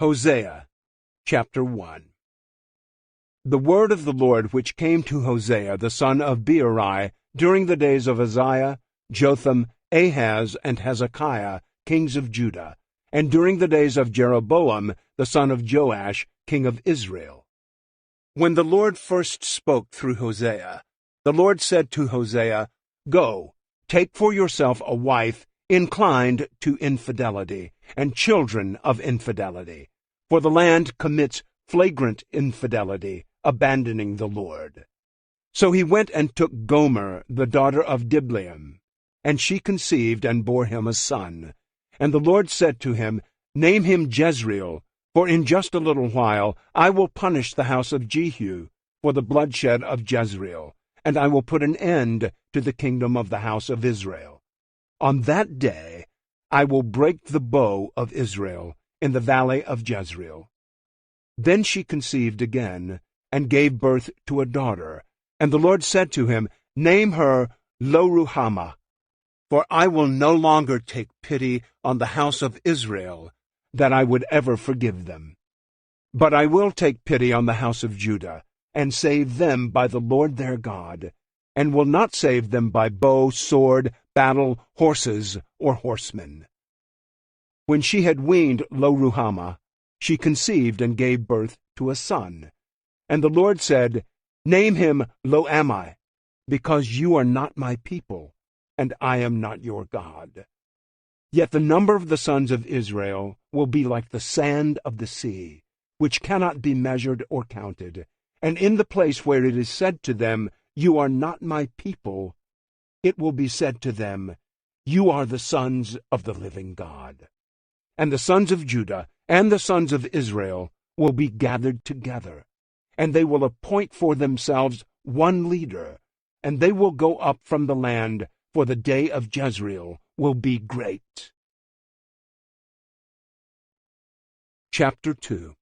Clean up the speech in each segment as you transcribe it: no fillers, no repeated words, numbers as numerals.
Hosea chapter 1. The word of the Lord which came to Hosea the son of Beeri during the days of Uzziah, Jotham, Ahaz, and Hezekiah, kings of Judah, and during the days of Jeroboam the son of Joash, king of Israel. When the Lord first spoke through Hosea, the Lord said to Hosea, "Go, take for yourself a wife inclined to infidelity, and children of infidelity, for the land commits flagrant infidelity, abandoning the Lord." So he went and took Gomer, the daughter of Diblaim, and she conceived and bore him a son. And the Lord said to him, "Name him Jezreel, for in just a little while I will punish the house of Jehu for the bloodshed of Jezreel, and I will put an end to the kingdom of the house of Israel. On that day I will break the bow of Israel in the valley of Jezreel." Then she conceived again, and gave birth to a daughter. And the Lord said to him, "Name her Lo-ruhamah, for I will no longer take pity on the house of Israel, that I would ever forgive them. But I will take pity on the house of Judah, and save them by the Lord their God, and will not save them by bow, sword, battle, horses, or horsemen." When she had weaned Lo-ruhamah, she conceived and gave birth to a son. And the Lord said, "Name him Lo-ammi, because you are not my people, and I am not your God. Yet the number of the sons of Israel will be like the sand of the sea, which cannot be measured or counted. And in the place where it is said to them, 'You are not my people,' it will be said to them, 'You are the sons of the living God.' And the sons of Judah and the sons of Israel will be gathered together, and they will appoint for themselves one leader, and they will go up from the land, for the day of Jezreel will be great." Chapter 2.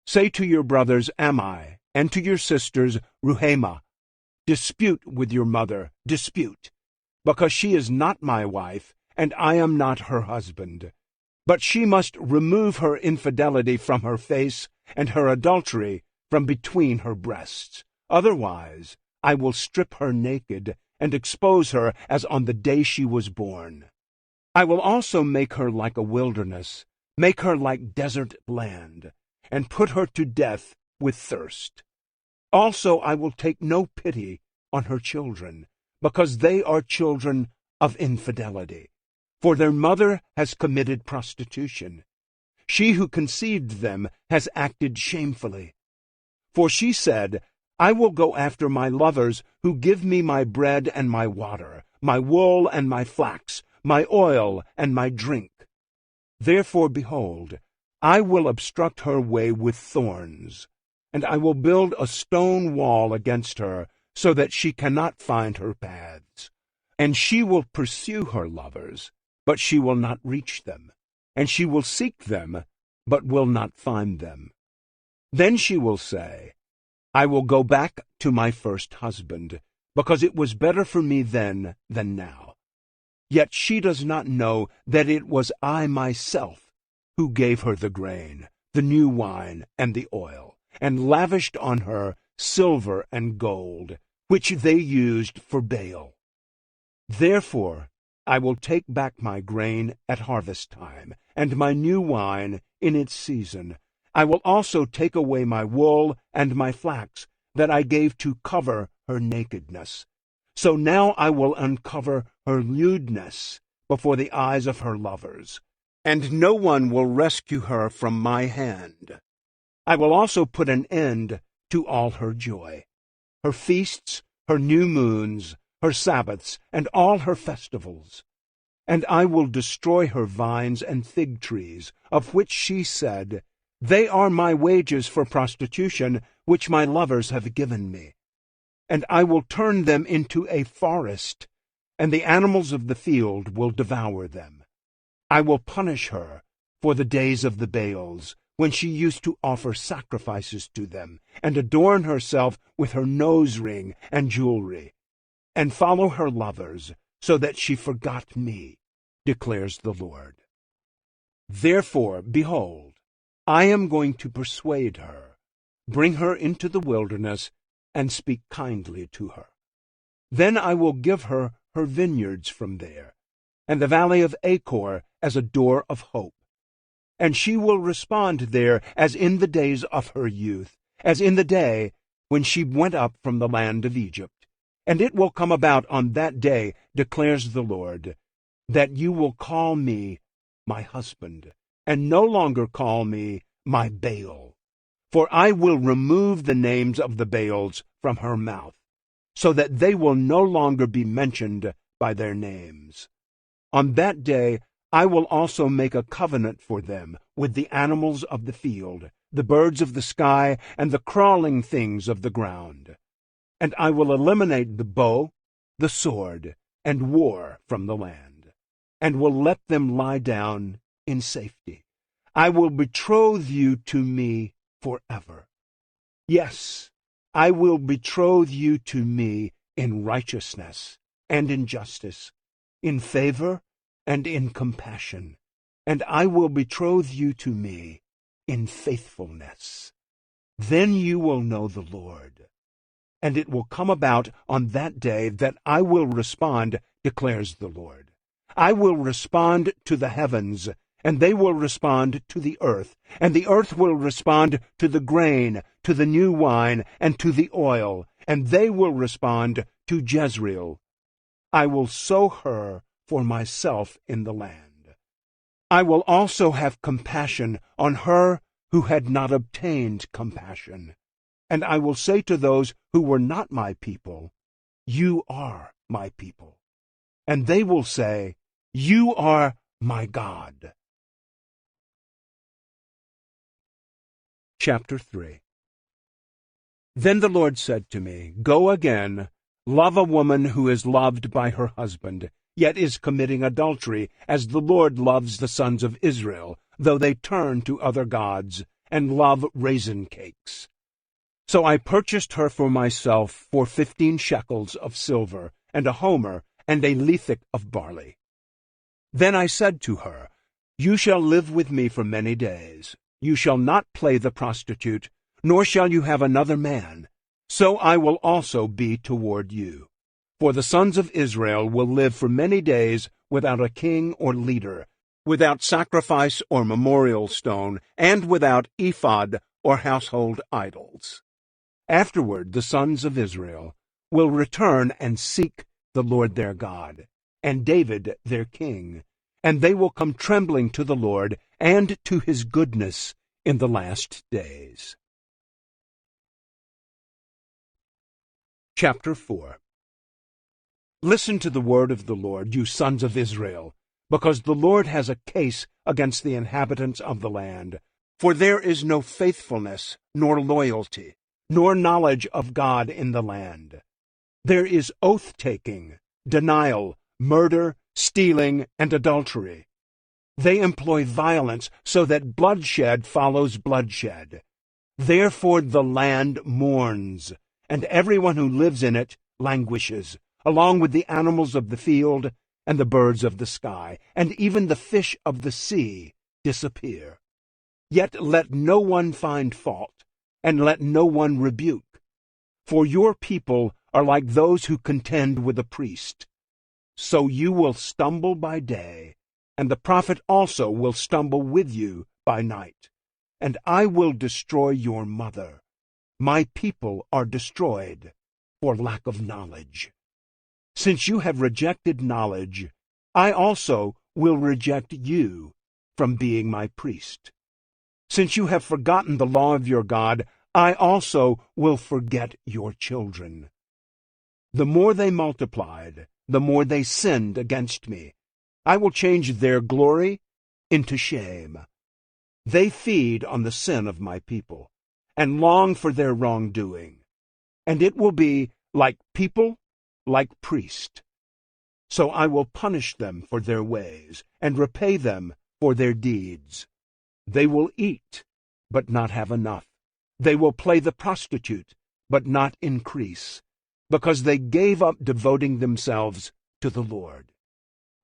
Say to your brothers Ammi, and to your sisters Ruhamah, "Dispute with your mother, dispute, because she is not my wife, and I am not her husband. But she must remove her infidelity from her face, and her adultery from between her breasts. Otherwise I will strip her naked, and expose her as on the day she was born. I will also make her like a wilderness, make her like desert land, and put her to death with thirst. Also I will take no pity on her children, because they are children of infidelity. For their mother has committed prostitution. She who conceived them has acted shamefully. For she said, 'I will go after my lovers who give me my bread and my water, my wool and my flax, my oil and my drink.' Therefore, behold, I will obstruct her way with thorns, and I will build a stone wall against her, so that she cannot find her paths. And she will pursue her lovers, but she will not reach them, and she will seek them, but will not find them. Then she will say, 'I will go back to my first husband, because it was better for me then than now.' Yet she does not know that it was I myself who gave her the grain, the new wine, and the oil, and lavished on her silver and gold, which they used for Baal. Therefore I will take back my grain at harvest time, and my new wine in its season. I will also take away my wool and my flax that I gave to cover her nakedness. So now I will uncover her lewdness before the eyes of her lovers, and no one will rescue her from my hand. I will also put an end to all her joy, her feasts, her new moons, her Sabbaths, and all her festivals. And I will destroy her vines and fig trees, of which she said, 'They are my wages for prostitution, which my lovers have given me.' And I will turn them into a forest, and the animals of the field will devour them. I will punish her for the days of the Baals, when she used to offer sacrifices to them, and adorn herself with her nose ring and jewelry, and follow her lovers, so that she forgot me, declares the Lord. Therefore, behold, I am going to persuade her, bring her into the wilderness, and speak kindly to her. Then I will give her her vineyards from there, and the valley of Achor as a door of hope. And she will respond there as in the days of her youth, as in the day when she went up from the land of Egypt. And it will come about on that day, declares the Lord, that you will call me my husband, and no longer call me my Baal. For I will remove the names of the Baals from her mouth, so that they will no longer be mentioned by their names. On that day I will also make a covenant for them with the animals of the field, the birds of the sky, and the crawling things of the ground. And I will eliminate the bow, the sword, and war from the land, and will let them lie down in safety. I will betroth you to me forever. Yes, I will betroth you to me in righteousness and in justice, in favor and in compassion, and I will betroth you to me in faithfulness. Then you will know the Lord. And it will come about on that day that I will respond, declares the Lord. I will respond to the heavens, and they will respond to the earth, and the earth will respond to the grain, to the new wine, and to the oil, and they will respond to Jezreel. I will sow her for myself in the land. I will also have compassion on her who had not obtained compassion. And I will say to those who were not my people, you are my people. And they will say, you are my God. Chapter 3. Then the Lord said to me, go again, love a woman who is loved by her husband, yet is committing adultery, as the Lord loves the sons of Israel, though they turn to other gods and love raisin cakes. So I purchased her for myself for 15 shekels of silver, and a homer, and a lethek of barley. Then I said to her, you shall live with me for many days. You shall not play the prostitute, nor shall you have another man. So I will also be toward you. For the sons of Israel will live for many days without a king or leader, without sacrifice or memorial stone, and without ephod or household idols. Afterward the sons of Israel will return and seek the Lord their God, and David their king, and they will come trembling to the Lord and to his goodness in the last days. Chapter 4. Listen to the word of the Lord, you sons of Israel, because the Lord has a case against the inhabitants of the land. For there is no faithfulness, nor loyalty, nor knowledge of God in the land. There is oath-taking, denial, murder, stealing, and adultery. They employ violence so that bloodshed follows bloodshed. Therefore the land mourns, and everyone who lives in it languishes, along with the animals of the field and the birds of the sky, and even the fish of the sea disappear. Yet let no one find fault, and let no one rebuke. For your people are like those who contend with a priest. So you will stumble by day, and the prophet also will stumble with you by night. And I will destroy your mother. My people are destroyed for lack of knowledge. Since you have rejected knowledge, I also will reject you from being my priest. Since you have forgotten the law of your God, I also will forget your children. The more they multiplied, the more they sinned against me. I will change their glory into shame. They feed on the sin of my people, and long for their wrongdoing. And it will be like people, like priest. So I will punish them for their ways, and repay them for their deeds. They will eat, but not have enough. They will play the prostitute, but not increase, because they gave up devoting themselves to the Lord.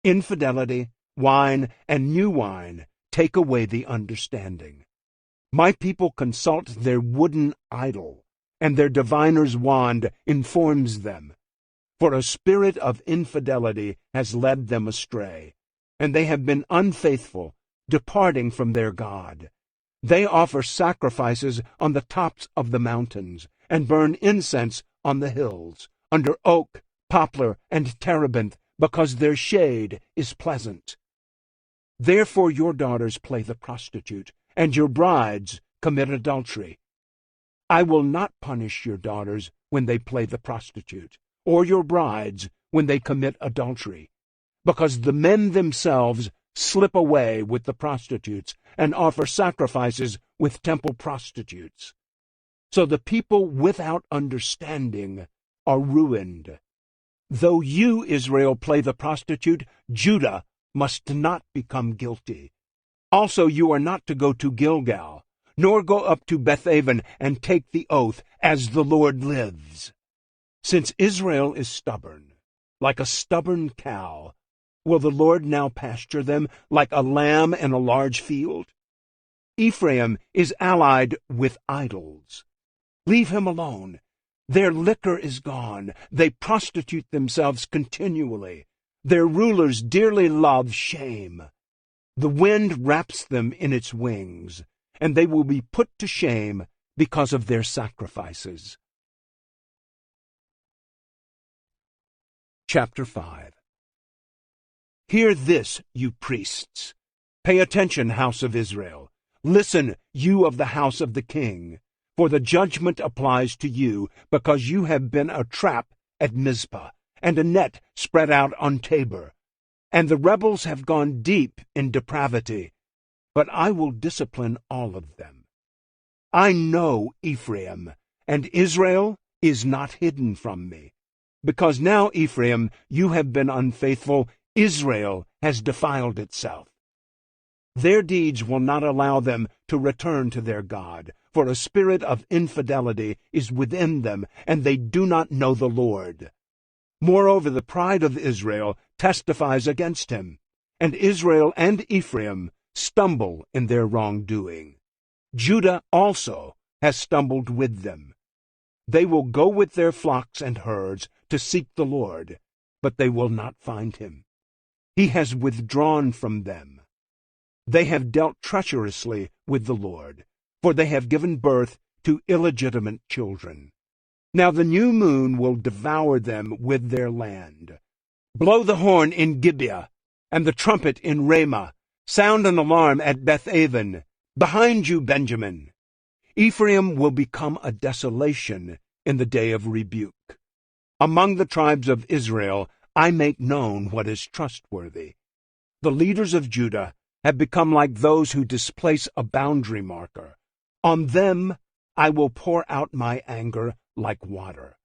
Infidelity, wine, and new wine, take away the understanding. My people consult their wooden idol, and their diviner's wand informs them. For a spirit of infidelity has led them astray, and they have been unfaithful, departing from their God. They offer sacrifices on the tops of the mountains, and burn incense on the hills, under oak, poplar, and terebinth, because their shade is pleasant. Therefore your daughters play the prostitute, and your brides commit adultery. I will not punish your daughters when they play the prostitute, or your brides when they commit adultery, because the men themselves slip away with the prostitutes and offer sacrifices with temple prostitutes. So the people without understanding are ruined. Though you, Israel, play the prostitute, Judah must not become guilty. Also you are not to go to Gilgal, nor go up to Bethaven and take the oath, as the Lord lives. Since Israel is stubborn, like a stubborn cow, will the Lord now pasture them like a lamb in a large field? Ephraim is allied with idols. Leave him alone. Their liquor is gone. They prostitute themselves continually. Their rulers dearly love shame. The wind wraps them in its wings, and they will be put to shame because of their sacrifices. Chapter 5. Hear this, you priests. Pay attention, house of Israel. Listen, you of the house of the king, for the judgment applies to you, because you have been a trap at Mizpah, and a net spread out on Tabor. And the rebels have gone deep in depravity, but I will discipline all of them. I know Ephraim, and Israel is not hidden from me. Because now, Ephraim, you have been unfaithful, Israel has defiled itself. Their deeds will not allow them to return to their God, for a spirit of infidelity is within them, and they do not know the Lord. Moreover, the pride of Israel testifies against him, and Israel and Ephraim stumble in their wrongdoing. Judah also has stumbled with them. They will go with their flocks and herds to seek the Lord, but they will not find him. He has withdrawn from them. They have dealt treacherously with the Lord, for they have given birth to illegitimate children. Now the new moon will devour them with their land. Blow the horn in Gibeah, and the trumpet in Ramah. Sound an alarm at Bethaven. Behind you, Benjamin. Ephraim will become a desolation in the day of rebuke. Among the tribes of Israel I make known what is trustworthy. The leaders of Judah have become like those who displace a boundary marker. On them I will pour out my anger like water.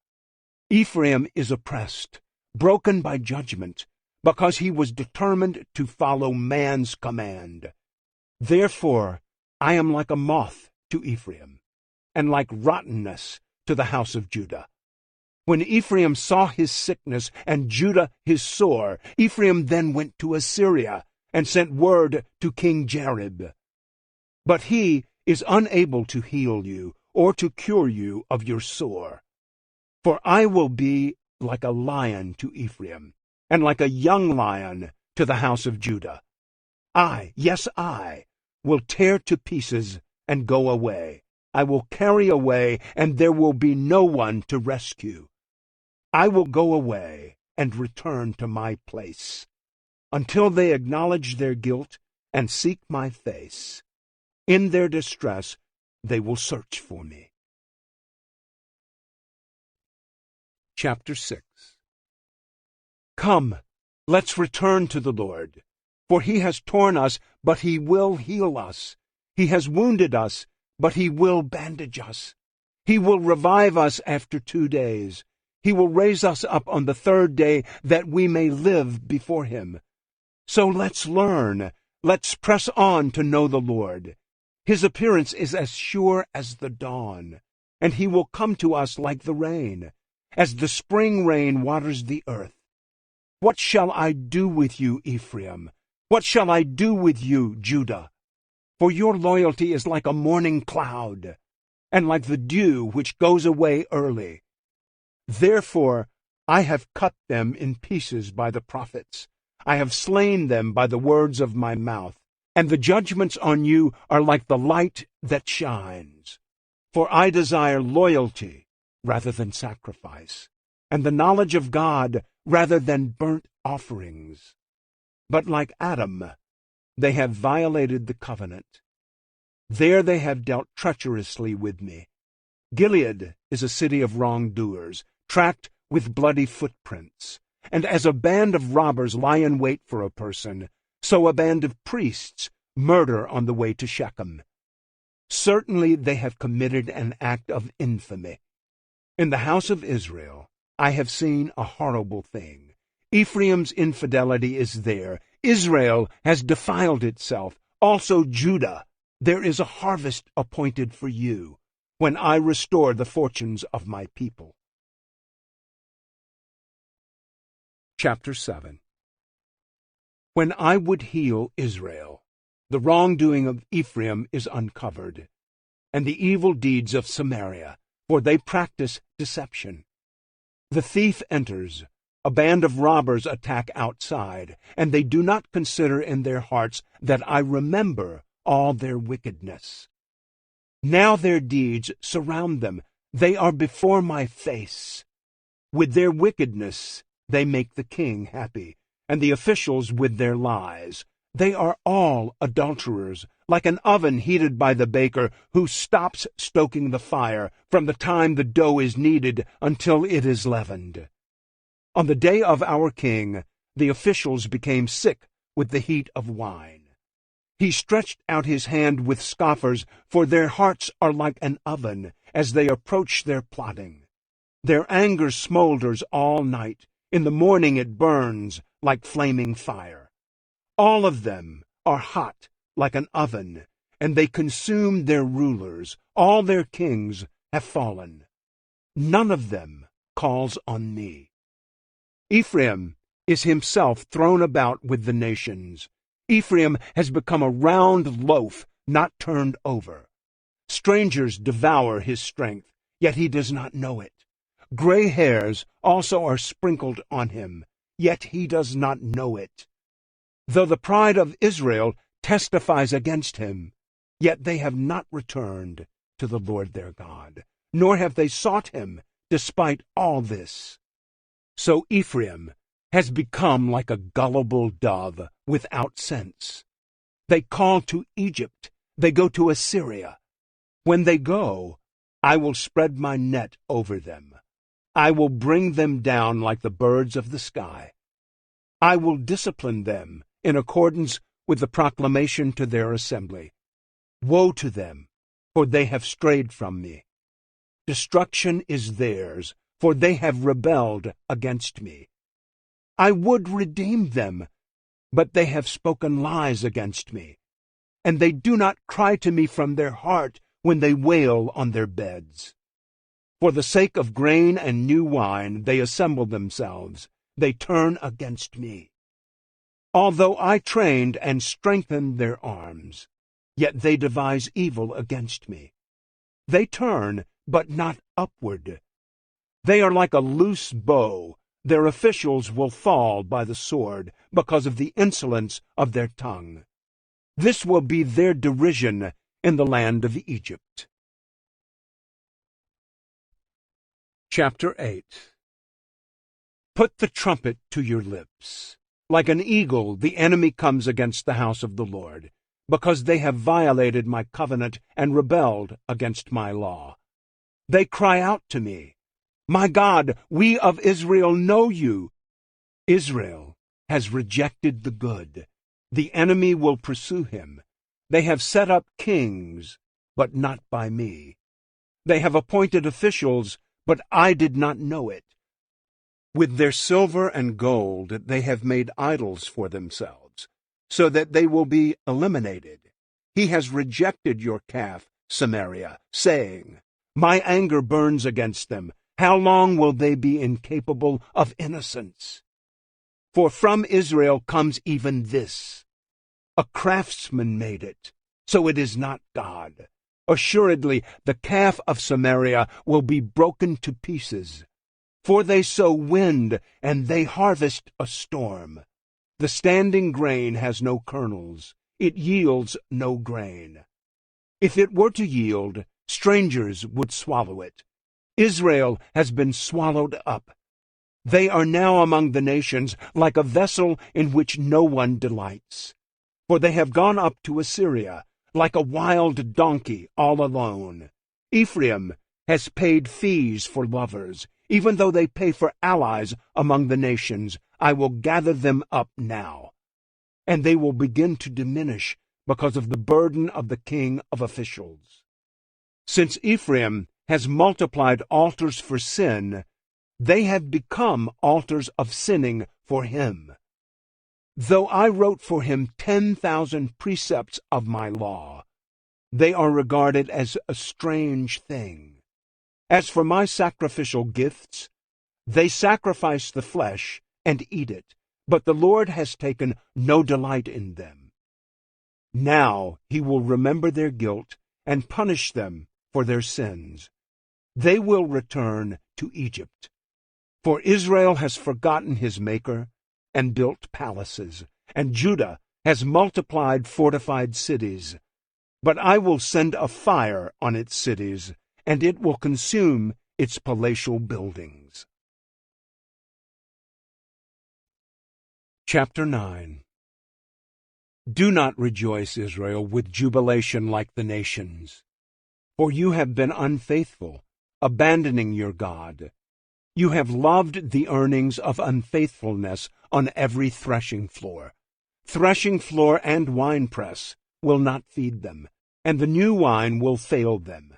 Ephraim is oppressed, broken by judgment, because he was determined to follow man's command. Therefore I am like a moth to Ephraim, and like rottenness to the house of Judah. When Ephraim saw his sickness and Judah his sore, Ephraim then went to Assyria and sent word to King Jareb. But he is unable to heal you or to cure you of your sore. For I will be like a lion to Ephraim, and like a young lion to the house of Judah. I, yes, I, will tear to pieces and go away. I will carry away, and there will be no one to rescue. I will go away and return to my place, until they acknowledge their guilt and seek my face. In their distress they will search for me. Chapter 6. Come, let's return to the Lord, for he has torn us, but he will heal us. He has wounded us, but he will bandage us. He will revive us after 2 days. He will raise us up on the 3rd day, that we may live before him. So let's learn. Let's press on to know the Lord. His appearance is as sure as the dawn, and he will come to us like the rain, as the spring rain waters the earth. What shall I do with you, Ephraim? What shall I do with you, Judah? For your loyalty is like a morning cloud, and like the dew which goes away early. Therefore I have cut them in pieces by the prophets. I have slain them by the words of my mouth. And the judgments on you are like the light that shines. For I desire loyalty rather than sacrifice, and the knowledge of God rather than burnt offerings. But like Adam, they have violated the covenant. There they have dealt treacherously with me. Gilead is a city of wrongdoers, tracked with bloody footprints. And as a band of robbers lie in wait for a person, so a band of priests murder on the way to Shechem. Certainly they have committed an act of infamy. In the house of Israel I have seen a horrible thing. Ephraim's infidelity is there. Israel has defiled itself. Also Judah. There is a harvest appointed for you, when I restore the fortunes of my people. Chapter 7. When I would heal Israel, the wrongdoing of Ephraim is uncovered, and the evil deeds of Samaria, for they practice deception. The thief enters, a band of robbers attack outside, and they do not consider in their hearts that I remember all their wickedness. Now their deeds surround them, they are before my face. With their wickedness they make the king happy, and the officials with their lies. They are all adulterers, like an oven heated by the baker, who stops stoking the fire from the time the dough is kneaded until it is leavened. On the day of our king, the officials became sick with the heat of wine. He stretched out his hand with scoffers, for their hearts are like an oven as they approach their plotting. Their anger smolders all night. In the morning it burns like flaming fire. All of them are hot like an oven, and they consume their rulers. All their kings have fallen. None of them calls on me. Ephraim is himself thrown about with the nations. Ephraim has become a round loaf, not turned over. Strangers devour his strength, yet he does not know it. Gray hairs also are sprinkled on him, yet he does not know it. Though the pride of Israel testifies against him, yet they have not returned to the Lord their God, nor have they sought him despite all this. So Ephraim has become like a gullible dove without sense. They call to Egypt, they go to Assyria. When they go, I will spread my net over them. I will bring them down like the birds of the sky. I will discipline them in accordance with the proclamation to their assembly. Woe to them, for they have strayed from me. Destruction is theirs, for they have rebelled against me. I would redeem them, but they have spoken lies against me, and they do not cry to me from their heart when they wail on their beds. For the sake of grain and new wine they assemble themselves, they turn against me. Although I trained and strengthened their arms, yet they devise evil against me. They turn, but not upward. They are like a loose bow. Their officials will fall by the sword because of the insolence of their tongue. This will be their derision in the land of Egypt. Chapter 8. Put the trumpet to your lips. Like an eagle, the enemy comes against the house of the Lord, because they have violated my covenant and rebelled against my law. They cry out to me, My God, we of Israel know you. Israel has rejected the good. The enemy will pursue him. They have set up kings, but not by me. They have appointed officials, but I did not know it. With their silver and gold they have made idols for themselves, so that they will be eliminated. He has rejected your calf, Samaria, saying, My anger burns against them. How long will they be incapable of innocence? For from Israel comes even this. A craftsman made it, so it is not God. Assuredly, the calf of Samaria will be broken to pieces. For they sow wind, and they harvest a storm. The standing grain has no kernels. It yields no grain. If it were to yield, strangers would swallow it. Israel has been swallowed up. They are now among the nations like a vessel in which no one delights. For they have gone up to Assyria, like a wild donkey all alone. Ephraim has paid fees for lovers. Even though they pay for allies among the nations, I will gather them up now. And they will begin to diminish because of the burden of the king of officials. Since Ephraim has multiplied altars for sin, they have become altars of sinning for him. Though I wrote for him 10,000 precepts of my law, they are regarded as a strange thing. As for my sacrificial gifts, they sacrifice the flesh and eat it, but the Lord has taken no delight in them. Now he will remember their guilt and punish them for their sins. They will return to Egypt. For Israel has forgotten his Maker and built palaces, and Judah has multiplied fortified cities. But I will send a fire on its cities, and it will consume its palatial buildings. Chapter 9. Do not rejoice, Israel, with jubilation like the nations. For you have been unfaithful, abandoning your God. You have loved the earnings of unfaithfulness on every threshing floor. Threshing floor and winepress will not feed them, and the new wine will fail them.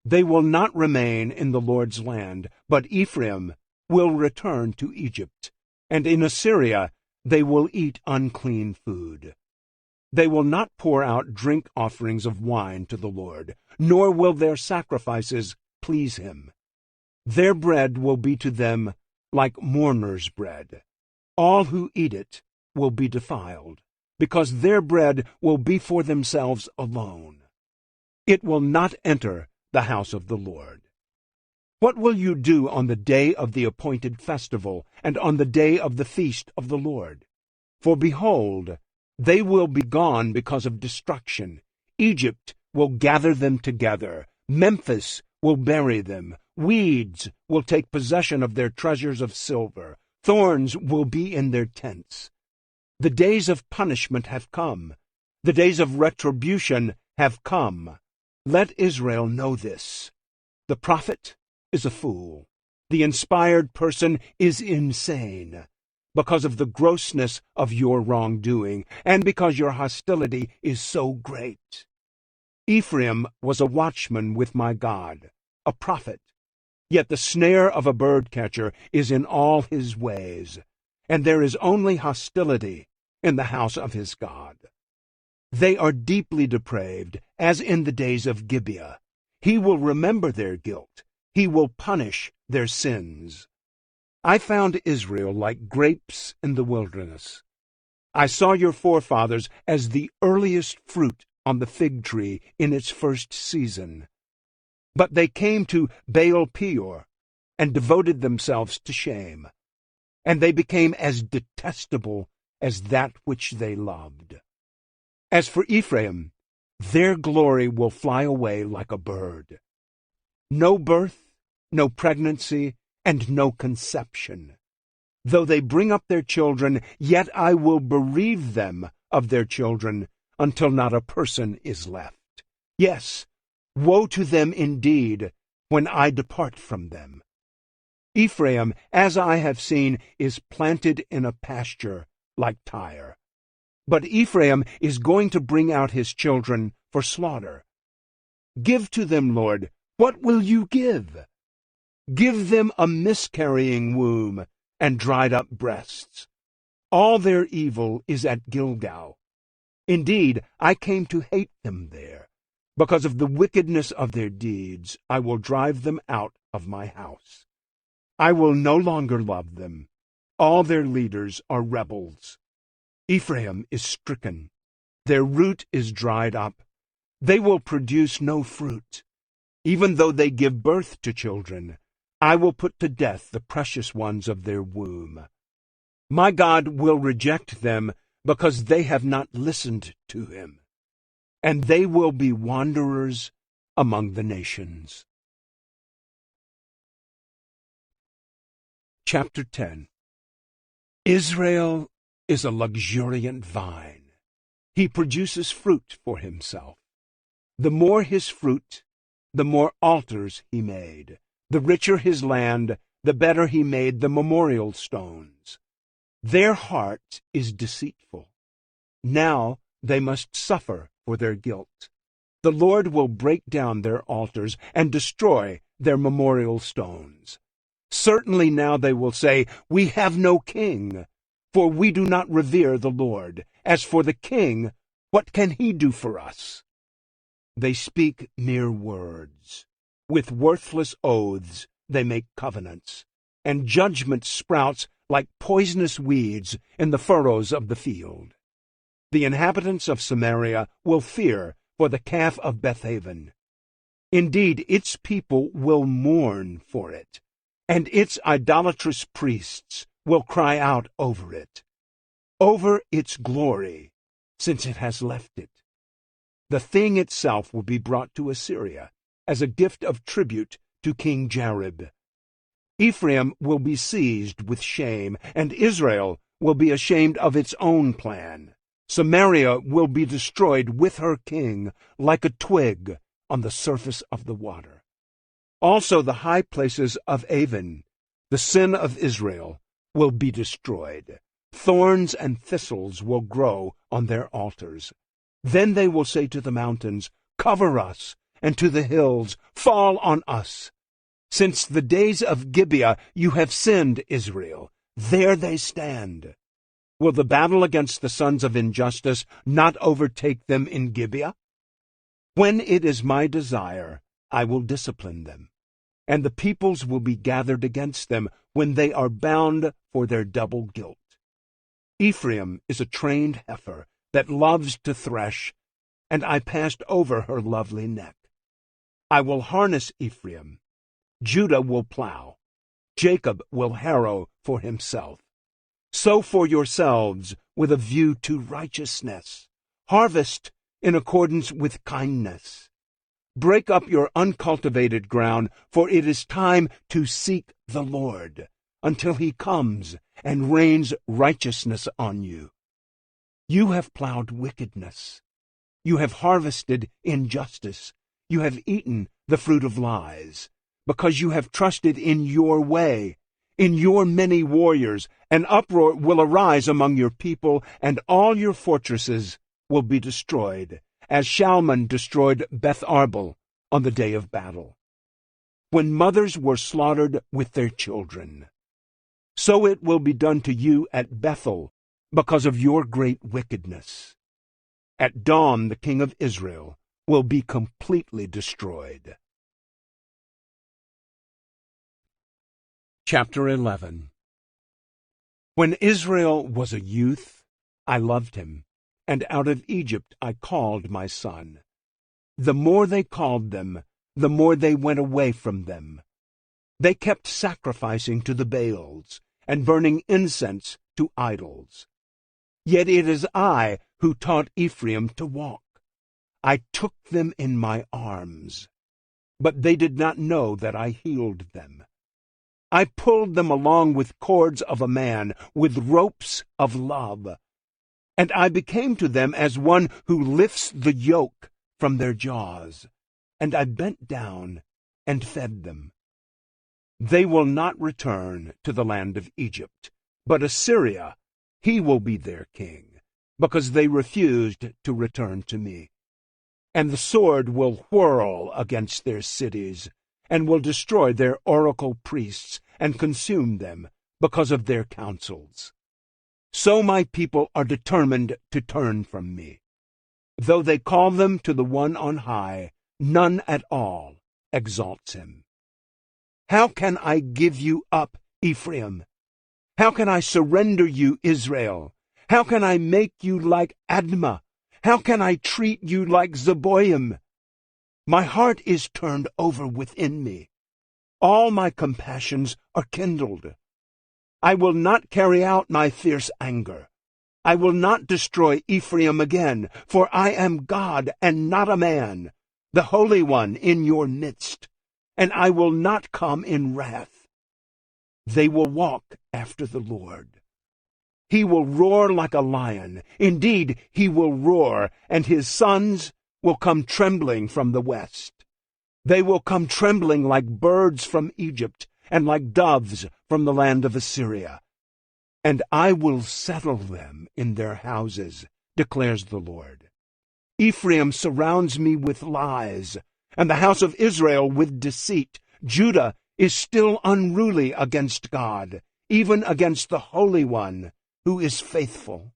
They will not remain in the Lord's land, but Ephraim will return to Egypt, and in Assyria they will eat unclean food. They will not pour out drink offerings of wine to the Lord, nor will their sacrifices please him. Their bread will be to them like mourners' bread. All who eat it will be defiled, because their bread will be for themselves alone. It will not enter the house of the Lord. What will you do on the day of the appointed festival, and on the day of the feast of the Lord? For behold, they will be gone because of destruction. Egypt will gather them together. Memphis will bury them. Weeds will take possession of their treasures of silver. Thorns will be in their tents. The days of punishment have come. The days of retribution have come. Let Israel know this. The prophet is a fool. The inspired person is insane, because of the grossness of your wrongdoing, and because your hostility is so great. Ephraim was a watchman with my God, a prophet. Yet the snare of a birdcatcher is in all his ways, and there is only hostility in the house of his God. They are deeply depraved, as in the days of Gibeah. He will remember their guilt. He will punish their sins. I found Israel like grapes in the wilderness. I saw your forefathers as the earliest fruit on the fig tree in its first season. But they came to Baal Peor and devoted themselves to shame, and they became as detestable as that which they loved. As for Ephraim, their glory will fly away like a bird. No birth, no pregnancy, and no conception. Though they bring up their children, yet I will bereave them of their children until not a person is left. Yes, woe to them indeed when I depart from them. Ephraim, as I have seen, is planted in a pasture like Tyre. But Ephraim is going to bring out his children for slaughter. Give to them, Lord, what will you give? Give them a miscarrying womb and dried-up breasts. All their evil is at Gilgal. Indeed, I came to hate them there. Because of the wickedness of their deeds, I will drive them out of my house. I will no longer love them. All their leaders are rebels. Ephraim is stricken. Their root is dried up. They will produce no fruit. Even though they give birth to children, I will put to death the precious ones of their womb. My God will reject them because they have not listened to him, and they will be wanderers among the nations. Chapter 10. Israel is a luxuriant vine. He produces fruit for himself. The more his fruit, the more altars he made. The richer his land, the better he made the memorial stones. Their heart is deceitful. Now they must suffer for their guilt. The Lord will break down their altars and destroy their memorial stones. Certainly now they will say, "We have no king, for we do not revere the Lord. As for the king, what can he do for us?" They speak mere words. With worthless oaths they make covenants, and judgment sprouts like poisonous weeds in the furrows of the field. The inhabitants of Samaria will fear for the calf of Bethaven. Indeed, its people will mourn for it, and its idolatrous priests will cry out over it, over its glory, since it has left it. The thing itself will be brought to Assyria as a gift of tribute to King Jareb. Ephraim will be seized with shame, and Israel will be ashamed of its own plan. Samaria will be destroyed with her king, like a twig on the surface of the water. Also the high places of Avon, the sin of Israel, will be destroyed. Thorns and thistles will grow on their altars. Then they will say to the mountains, "Cover us," and to the hills, "Fall on us." Since the days of Gibeah you have sinned, Israel. There they stand. Will the battle against the sons of injustice not overtake them in Gibeah? When it is my desire, I will discipline them, and the peoples will be gathered against them when they are bound for their double guilt. Ephraim is a trained heifer that loves to thresh, and I passed over her lovely neck. I will harness Ephraim. Judah will plow. Jacob will harrow for himself. Sow for yourselves with a view to righteousness. Harvest in accordance with kindness. Break up your uncultivated ground, for it is time to seek the Lord, until he comes and rains righteousness on you. You have plowed wickedness. You have harvested injustice. You have eaten the fruit of lies, because you have trusted in your way, in your many warriors. An uproar will arise among your people, and all your fortresses will be destroyed, as Shalman destroyed Beth Arbel on the day of battle, when mothers were slaughtered with their children. So it will be done to you at Bethel, because of your great wickedness. At dawn the king of Israel will be completely destroyed. Chapter 11. When Israel was a youth, I loved him, and out of Egypt I called my son. The more they called them, the more they went away from them. They kept sacrificing to the Baals, and burning incense to idols. Yet it is I who taught Ephraim to walk. I took them in my arms, but they did not know that I healed them. I pulled them along with cords of a man, with ropes of love. And I became to them as one who lifts the yoke from their jaws. And I bent down and fed them. They will not return to the land of Egypt, but Assyria, he will be their king, because they refused to return to me. And the sword will whirl against their cities, and will destroy their oracle priests, and consume them because of their counsels. So my people are determined to turn from me. Though they call them to the one on high, none at all exalts him. How can I give you up, Ephraim? How can I surrender you, Israel? How can I make you like Admah? How can I treat you like Zeboim? My heart is turned over within me. All my compassions are kindled. I will not carry out my fierce anger. I will not destroy Ephraim again, for I am God and not a man, the Holy One in your midst, and I will not come in wrath. They will walk after the Lord. He will roar like a lion. Indeed, he will roar, and his sons will come trembling from the west. They will come trembling like birds from Egypt, and like doves from the land of Assyria. And I will settle them in their houses, declares the Lord. Ephraim surrounds me with lies, and the house of Israel with deceit. Judah is still unruly against God, even against the Holy One, who is faithful.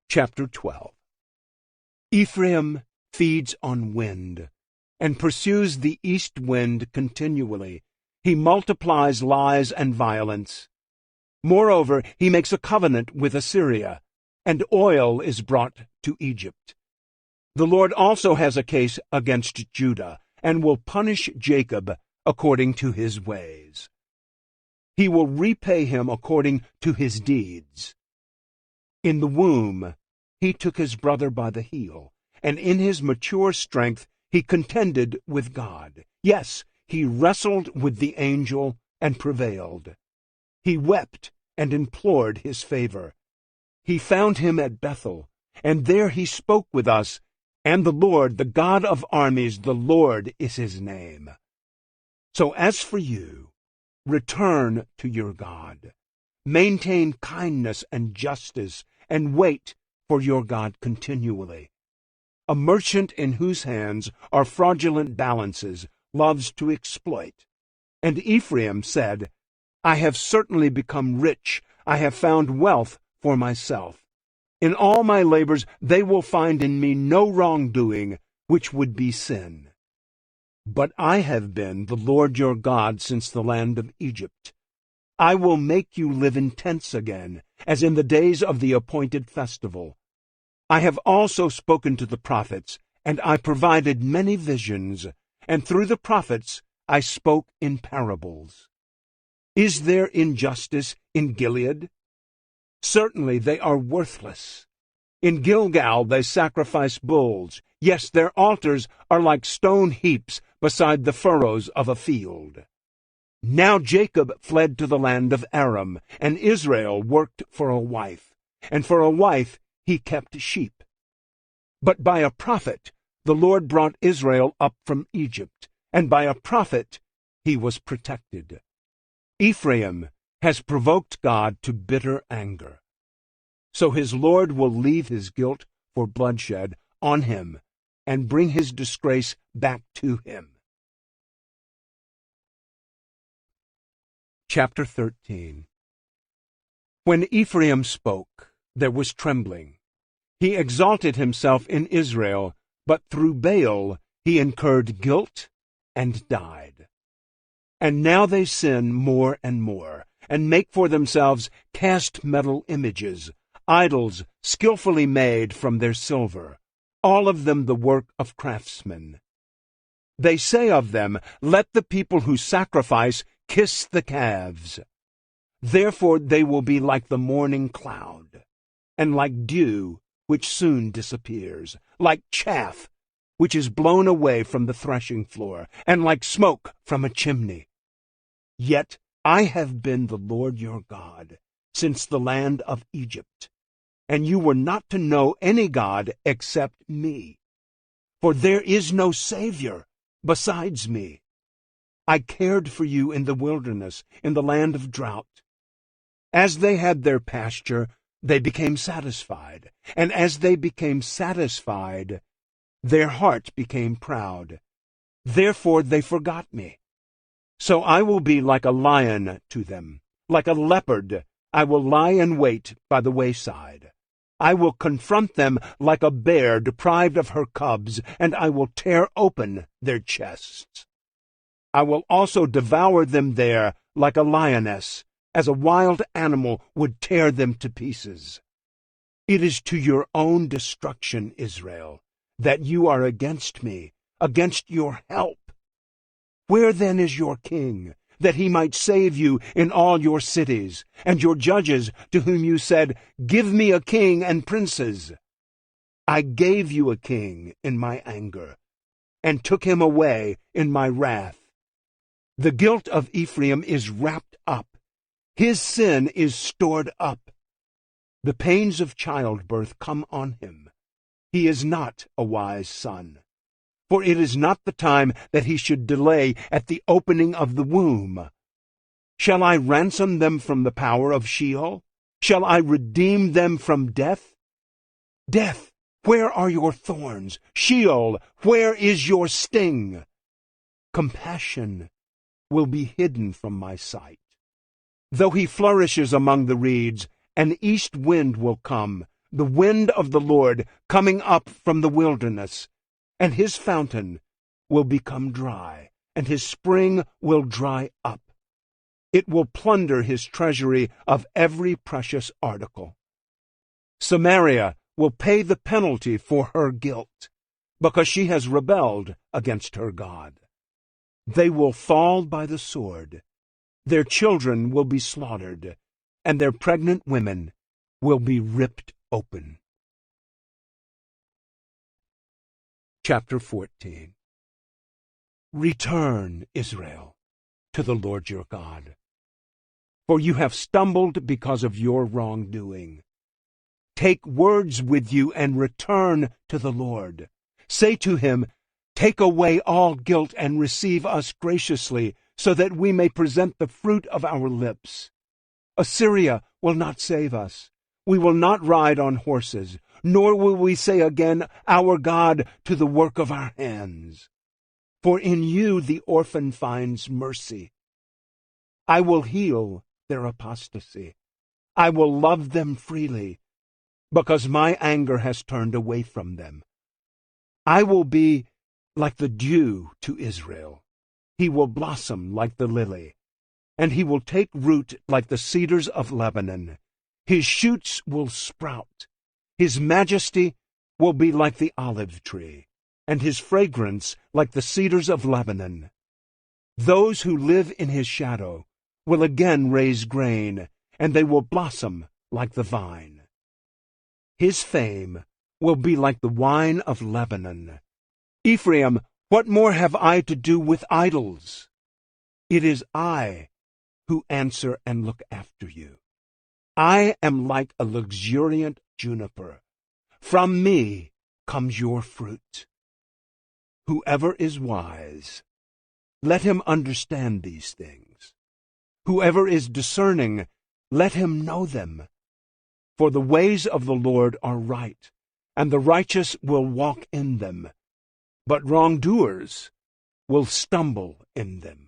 Chapter 12. Ephraim feeds on wind, and pursues the east wind continually. He multiplies lies and violence. Moreover, he makes a covenant with Assyria, and oil is brought to Egypt. The Lord also has a case against Judah, and will punish Jacob according to his ways. He will repay him according to his deeds. In the womb he took his brother by the heel, and in his mature strength he contended with God. Yes, he wrestled with the angel and prevailed. He wept and implored his favor. He found him at Bethel, and there he spoke with us, and the Lord, the God of armies, the Lord is his name. So as for you, return to your God. Maintain kindness and justice, and wait for your God continually. A merchant in whose hands are fraudulent balances loves to exploit. And Ephraim said, I have certainly become rich. I have found wealth for myself. In all my labors they will find in me no wrongdoing, which would be sin. But I have been the Lord your God since the land of Egypt. I will make you live in tents again, as in the days of the appointed festival. I have also spoken to the prophets, and I provided many visions, and through the prophets I spoke in parables. Is there injustice in Gilead? Certainly they are worthless. In Gilgal they sacrifice bulls. Yes, their altars are like stone heaps beside the furrows of a field. Now Jacob fled to the land of Aram, and Israel worked for a wife, and for a wife he kept sheep. But by a prophet the Lord brought Israel up from Egypt, and by a prophet he was protected. Ephraim has provoked God to bitter anger. So his Lord will leave his guilt for bloodshed on him, and bring his disgrace back to him. Chapter 13. When Ephraim spoke, there was trembling. He exalted himself in Israel, but through Baal he incurred guilt and died. And now they sin more and more, and make for themselves cast metal images, idols skillfully made from their silver, all of them the work of craftsmen. They say of them, let the people who sacrifice kiss the calves. Therefore they will be like the morning cloud, and like dew which soon disappears, like chaff which is blown away from the threshing floor, and like smoke from a chimney. Yet I have been the Lord your God since the land of Egypt, and you were not to know any God except me. For there is no Savior besides me. I cared for you in the wilderness, in the land of drought. As they had their pasture, they became satisfied, and as they became satisfied, their heart became proud. Therefore they forgot me. So I will be like a lion to them, like a leopard. I will lie in wait by the wayside. I will confront them like a bear deprived of her cubs, and I will tear open their chests. I will also devour them there like a lioness, as a wild animal would tear them to pieces. It is to your own destruction, Israel, that you are against me, against your help. Where then is your king, that he might save you in all your cities, and your judges, to whom you said, Give me a king and princes? I gave you a king in my anger, and took him away in my wrath. The guilt of Ephraim is wrapped up. His sin is stored up. The pains of childbirth come on him. He is not a wise son. For it is not the time that he should delay at the opening of the womb. Shall I ransom them from the power of Sheol? Shall I redeem them from death? Death, where are your thorns? Sheol, where is your sting? Compassion will be hidden from my sight. Though he flourishes among the reeds, an east wind will come, the wind of the Lord coming up from the wilderness, and his fountain will become dry, and his spring will dry up. It will plunder his treasury of every precious article. Samaria will pay the penalty for her guilt, because she has rebelled against her God. They will fall by the sword. Their children will be slaughtered, and their pregnant women will be ripped open. Chapter 14. Return, Israel, to the Lord your God, for you have stumbled because of your wrongdoing. Take words with you and return to the Lord. Say to him, Take away all guilt and receive us graciously, so that we may present the fruit of our lips. Assyria will not save us. We will not ride on horses, nor will we say again, Our God, to the work of our hands. For in you the orphan finds mercy. I will heal their apostasy. I will love them freely, because my anger has turned away from them. I will be like the dew to Israel. He will blossom like the lily, and he will take root like the cedars of Lebanon. His shoots will sprout. His majesty will be like the olive tree, and his fragrance like the cedars of Lebanon. Those who live in his shadow will again raise grain, and they will blossom like the vine. His fame will be like the wine of Lebanon. Ephraim, what more have I to do with idols? It is I who answer and look after you. I am like a luxuriant juniper. From me comes your fruit. Whoever is wise, let him understand these things. Whoever is discerning, let him know them. For the ways of the Lord are right, and the righteous will walk in them, but wrongdoers will stumble in them.